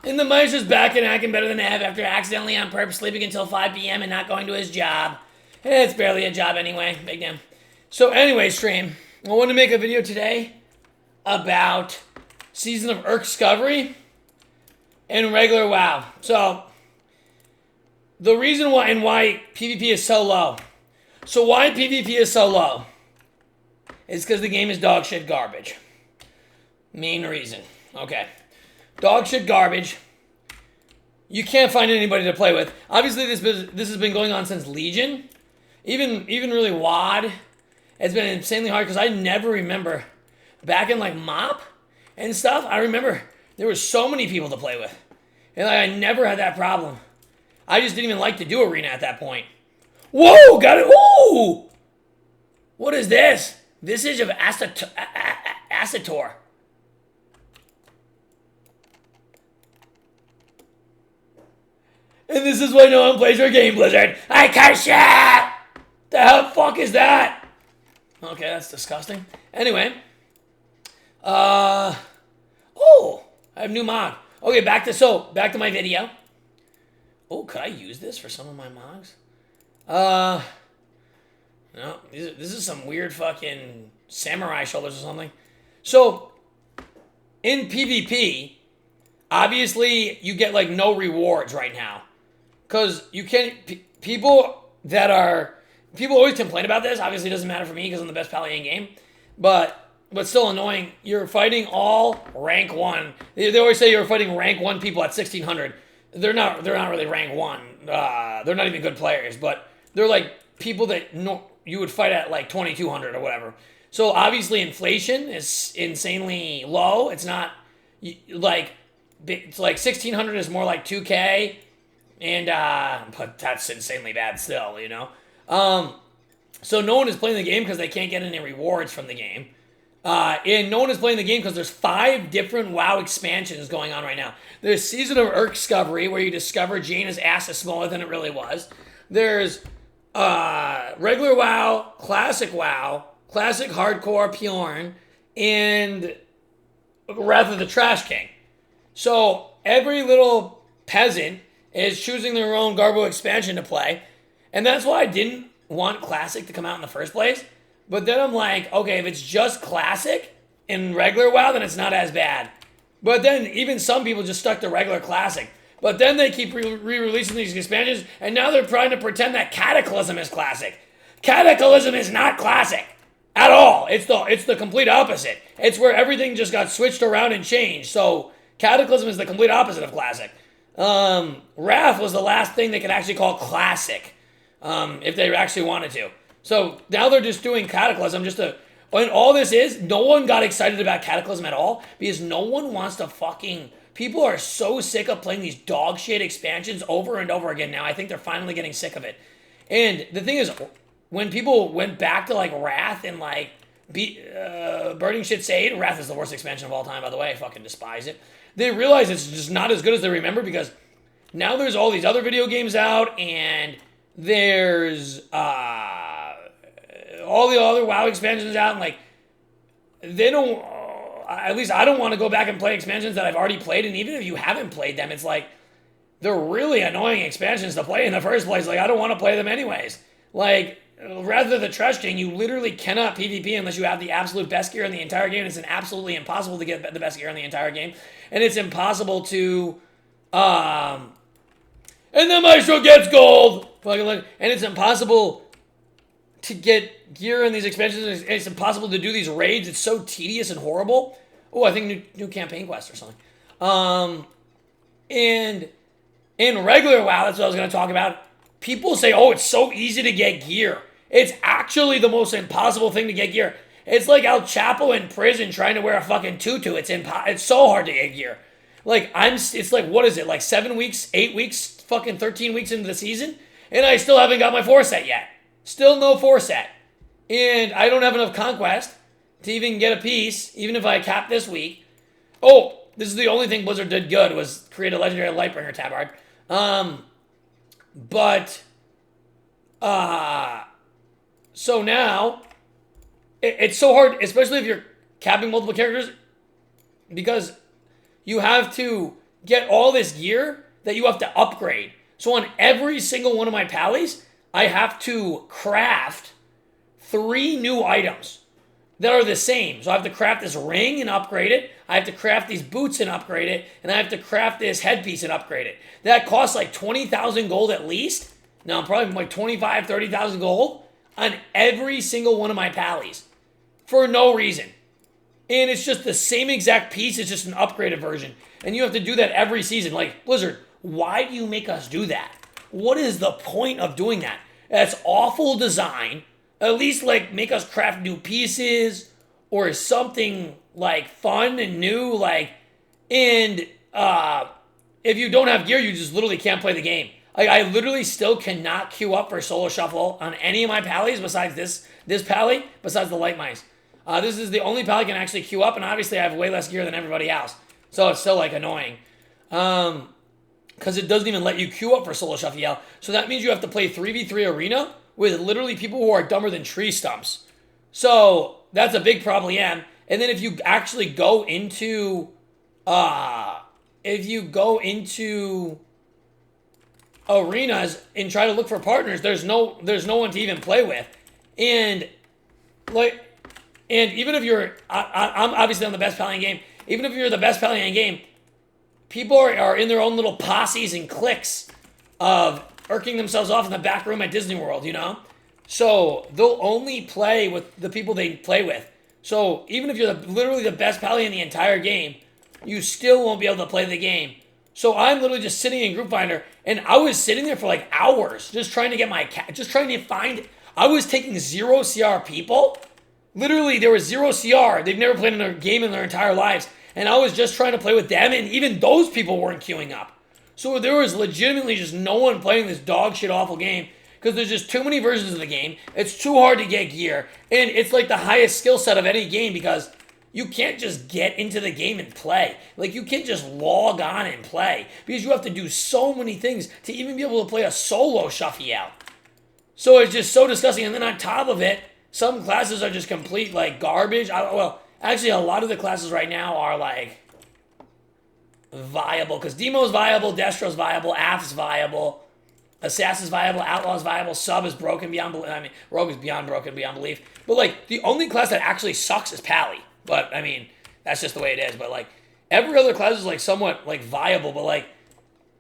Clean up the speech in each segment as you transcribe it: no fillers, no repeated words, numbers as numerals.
And the Meister's back and acting better than ever after accidentally on purpose sleeping until 5 p.m. and not going to his job. It's barely a job anyway. Big damn. So anyway, stream. I want to make a video today about Season of Discovery and regular WoW. So the reason why PvP is so low. So why PvP is so low is because the game is dog shit garbage. Main reason. Okay. Dog shit garbage. You can't find anybody to play with. Obviously, this has been going on since Legion. Even really WoD. It's been insanely hard because I never remember back in like MoP and stuff. I remember there were so many people to play with, and like, I never had that problem. I just didn't even like to do arena at that point. Whoa, got it. Ooh, what is this? Visage of Acetor. And this is why no one plays your game, Blizzard. I curse ya! The hell fuck is that? Okay, that's disgusting. Anyway. Oh, I have new mod. Okay, back to my video. Oh, could I use this for some of my mods? No, this is some weird fucking samurai shoulders or something. So, in PvP, obviously, you get like no rewards right now. Because you can't, people always complain about this. Obviously, it doesn't matter for me because I'm the best Paladin game. But still annoying. You're fighting all rank 1. They always say you're fighting rank 1 people at 1600. They're not really rank 1. They're not even good players. But they're like people that you would fight at like 2200 or whatever. So obviously inflation is insanely low. It's not like, it's like 1600 is more like 2K. And, but that's insanely bad still, you know? So no one is playing the game because they can't get any rewards from the game. And no one is playing the game because there's 5 different WoW expansions going on right now. There's Season of Discovery, where you discover Jaina's ass is smaller than it really was. There's, regular WoW, Classic Hardcore Bjorn, and Wrath of the Trash King. So every little peasant is choosing their own Garbo expansion to play. And that's why I didn't want Classic to come out in the first place. But then I'm like, okay, if it's just Classic in regular WoW, then it's not as bad. But then even some people just stuck to regular Classic. But then they keep re-releasing these expansions, and now they're trying to pretend that Cataclysm is Classic. Cataclysm is not Classic at all. It's the complete opposite. It's where everything just got switched around and changed. So Cataclysm is the complete opposite of Classic. Wrath was the last thing they could actually call Classic, if they actually wanted to. So now they're just doing Cataclysm and all this is, no one got excited about Cataclysm at all because no one wants to fucking, people are so sick of playing these dog shit expansions over and over again now. I think they're finally getting sick of it. And the thing is, when people went back to like Wrath and like Burning Shit's Wrath is the worst expansion of all time, by the way. I fucking despise it. They realize it's just not as good as they remember because now there's all these other video games out and there's all the other WoW expansions out and like they don't, at least I don't want to go back and play expansions that I've already played, and even if you haven't played them, it's like they're really annoying expansions to play in the first place. Like I don't want to play them anyways. Like rather than the Trash King, you literally cannot PvP unless you have the absolute best gear in the entire game. It's absolutely impossible to get the best gear in the entire game. And it's impossible to, and the Maestro gets gold! And it's impossible to get gear in these expansions. It's impossible to do these raids. It's so tedious and horrible. Oh, I think new campaign quest or something. And in regular WoW, that's what I was going to talk about. People say, oh, it's so easy to get gear. It's actually the most impossible thing to get gear. It's like El Chapo in prison trying to wear a fucking tutu. It's so hard to get gear. Like, it's like, what is it? Like 7 weeks, 8 weeks, fucking 13 weeks into the season? And I still haven't got my 4 set yet. Still no 4 set. And I don't have enough conquest to even get a piece, even if I cap this week. Oh, this is the only thing Blizzard did good, was create a legendary Lightbringer tabard. So now, it's so hard, especially if you're capping multiple characters, because you have to get all this gear that you have to upgrade. So on every single one of my pallies, I have to craft 3 new items that are the same. So I have to craft this ring and upgrade it. I have to craft these boots and upgrade it. And I have to craft this headpiece and upgrade it. That costs like 20,000 gold at least. Now I'm probably like 25, 30,000 gold on every single one of my pallies for no reason. And it's just the same exact piece. It's just an upgraded version. And you have to do that every season. Like, Blizzard, why do you make us do that? What is the point of doing that? That's awful design. At least, like, make us craft new pieces or something, like, fun and new. Like, and if you don't have gear, you just literally can't play the game. Like, I literally still cannot queue up for solo shuffle on any of my pallies besides this pally, besides the light mice. This is the only pally I can actually queue up, and obviously I have way less gear than everybody else. So it's still, like, annoying. Because it doesn't even let you queue up for solo shuffle. So that means you have to play 3v3 arena with literally people who are dumber than tree stumps. So that's a big problem. And then if you actually go into arenas and try to look for partners, there's no one to even play with. And even if you're, I'm obviously on the best pally in game. Even if you're the best pally in game, people are in their own little posses and cliques of irking themselves off in the back room at Disney World, you know? So they'll only play with the people they play with. So even if you're literally the best pally in the entire game, you still won't be able to play the game. So I'm literally just sitting in Group Finder, and I was sitting there for like hours just trying to get my cat, just trying to find. I was taking 0 CR people. Literally, there was 0 CR. They've never played in a game in their entire lives. And I was just trying to play with them, and even those people weren't queuing up. So there was legitimately just no one playing this dog shit awful game because there's just too many versions of the game. It's too hard to get gear, and it's like the highest skill set of any game because you can't just get into the game and play. Like, you can't just log on and play because you have to do so many things to even be able to play a solo shuffle out. So it's just so disgusting. And then on top of it, some classes are just complete, like, garbage. Actually, a lot of the classes right now are, like, viable. Because Demo's viable, Destro's viable, Af's viable, Assassin's viable, Outlaw's viable, Sub is broken beyond belief. I mean, Rogue is beyond broken beyond belief. But, like, the only class that actually sucks is Pally. But, I mean, that's just the way it is. But, like, every other class is, like, somewhat, like, viable. But, like,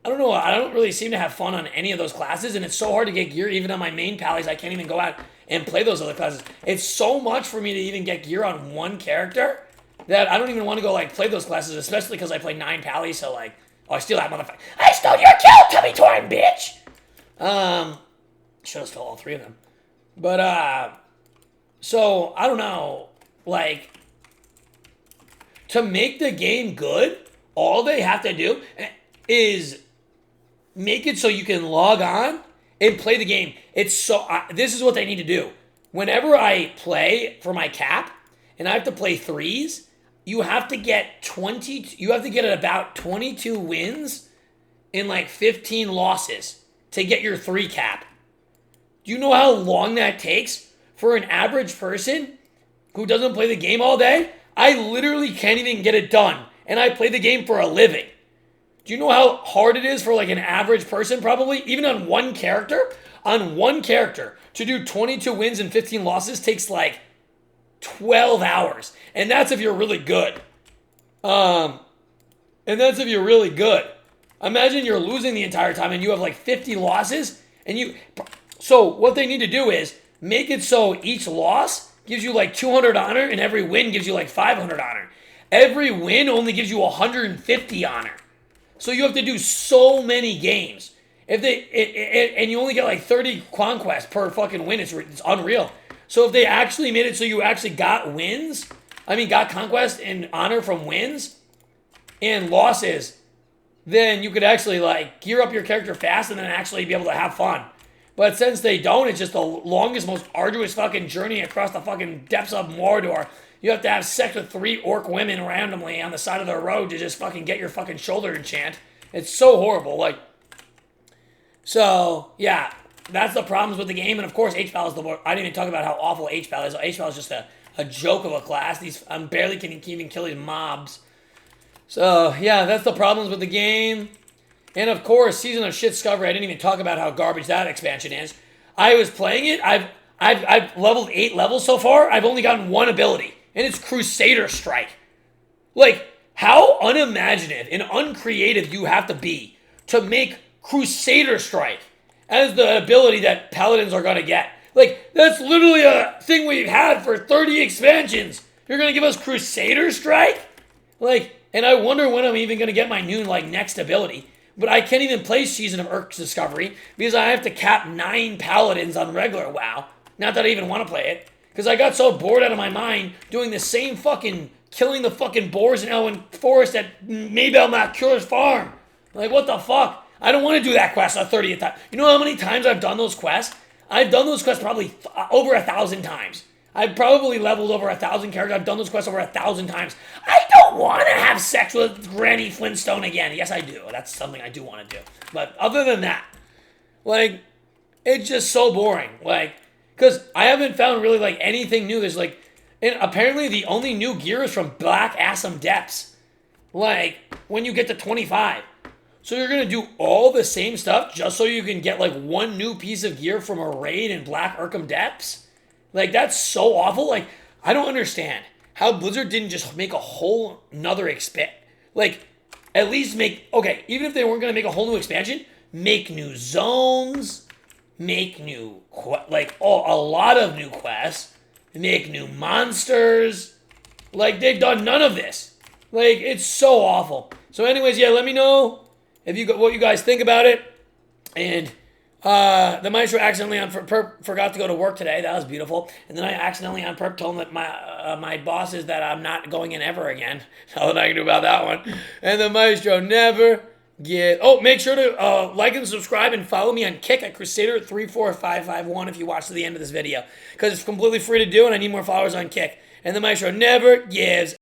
I don't know. I don't really seem to have fun on any of those classes. And it's so hard to get gear. Even on my main Pallies, I can't even go out and play those other classes. It's so much for me to even get gear on one character that I don't even want to go, like, play those classes, especially because I play 9 Pallies, so, like, oh, I steal that motherfucker. I stole your kill, Tummy Torn, bitch! Should have stole all 3 of them. But, so, I don't know, like, to make the game good, all they have to do is make it so you can log on and play the game. It's so, this is what they need to do. Whenever I play for my cap, and I have to play 3s, you have to get about 22 wins and like 15 losses to get your 3 cap. Do you know how long that takes for an average person who doesn't play the game all day? I literally can't even get it done, and I play the game for a living. Do you know how hard it is for like an average person probably, even on one character? On one character, to do 22 wins and 15 losses takes like 12 hours. And that's if you're really good. Imagine you're losing the entire time and you have like 50 losses. So what they need to do is make it so each loss gives you like 200 honor and every win gives you like 500 honor. Every win only gives you 150 honor. So you have to do so many games. And you only get like 30 conquests per fucking win. It's unreal. So if they actually made it so you actually got conquest and honor from wins and losses, then you could actually like gear up your character fast and then actually be able to have fun. But since they don't, it's just the longest, most arduous fucking journey across the fucking depths of Mordor. You have to have sex with 3 orc women randomly on the side of the road to just fucking get your fucking shoulder enchant. It's so horrible. Like, so, yeah, that's the problems with the game. And, of course, HPAL is the more... I didn't even talk about how awful HPAL is. HPAL is just a joke of a class. I'm barely can even kill these mobs. So, yeah, that's the problems with the game. And of course, Season of Shit Discovery, I didn't even talk about how garbage that expansion is. I was playing it. I've leveled 8 levels so far. I've only gotten one ability, and it's Crusader Strike. Like, how unimaginative and uncreative you have to be to make Crusader Strike as the ability that Paladins are going to get. Like, that's literally a thing we've had for 30 expansions. You're going to give us Crusader Strike? Like, and I wonder when I'm even going to get my new, like, next ability. But I can't even play Season of Urk Discovery because I have to cap 9 Paladins on regular WoW. Not that I even want to play it. Because I got so bored out of my mind doing the same fucking killing the fucking boars in Elwyn Forest at Maybell Malcure's farm. Like, what the fuck? I don't want to do that quest a 30th time. You know how many times I've done those quests? I've done those quests probably over 1,000 times. I've probably leveled over 1,000 characters. I've done those quests over 1,000 times. I don't want to have sex with Granny Flintstone again. Yes, I do. That's something I do want to do. But other than that, like, it's just so boring. Like, because I haven't found really, like, anything new. There's, like, and apparently the only new gear is from Black Assam Depths. Like, when you get to 25. So you're going to do all the same stuff just so you can get, like, one new piece of gear from a raid in Black Arkham Depths? Like, that's so awful. Like, I don't understand how Blizzard didn't just make a whole nother like, at least make, okay, even if they weren't going to make a whole new expansion, make new zones, make new, a lot of new quests, make new monsters. Like, they've done none of this. Like, it's so awful. So anyways, yeah, let me know if you what you guys think about it. And the maestro accidentally on forgot to go to work today. That was beautiful. And then I accidentally on purpose told him that my bosses that I'm not going in ever again. Nothing I can do about that one. And the maestro never get. Oh, make sure to like and subscribe and follow me on Kick at Crusader34551 if you watch to the end of this video, because it's completely free to do, and I need more followers on Kick. And the maestro never gives